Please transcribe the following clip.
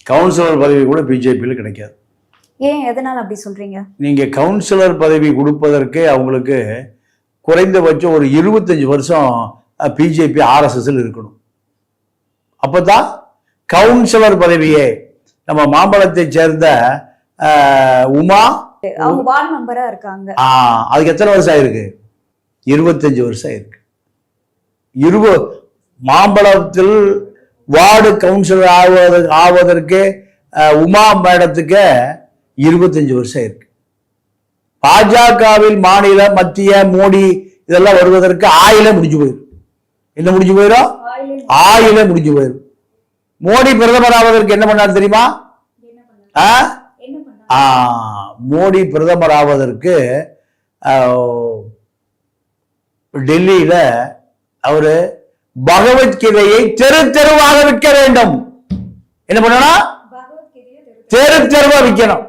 Councillor பதவி கூட பிஜேபியில் கிடைக்காது. ஏன், எதனால அப்படி சொல்றீங்க? நீங்க கவுன்சிலர் பதவி கொடுப்பதற்கு அவங்களுக்கு குறைந்தபட்சம் ஒரு 25 வருஷம் பிஜேபி ஆர்எஸ்எஸ்ல இருக்கணும். அப்பதான் கவுன்சிலர் பதவியே. நம்ம மாம்பழத்தை சேர்ந்த உமா, அவங்க வார்டு மெம்பரா இருக்காங்க. அதுக்கு எத்தனை வருஷம் ஆயிருக்கு? 25 வருஷம் ஆயிருக்கு. மாம்பழத்தில் வார்டு கவுன்சிலர் ஆவதற்கு உமா மேடத்துக்கு 25 வருஷம் இருக்கு. பாஜகவில் மாநில மத்திய மோடி இதெல்லாம் வருவதற்கு ஆயில முடிஞ்சு போயிடும். என்ன முடிஞ்சு போயிடும்? ஆயில முடிஞ்சு போயிடும். மோடி பிரதமர் ஆவதற்கு என்ன பண்ணார் தெரியுமா? மோடி பிரதமர் ஆவதற்கு டெல்லியில அவரு பகவத்கீதையை தெரு தெருவாக விற்க வேண்டும். என்ன பண்ணணும்? தெரு தெருவா விற்கணும்.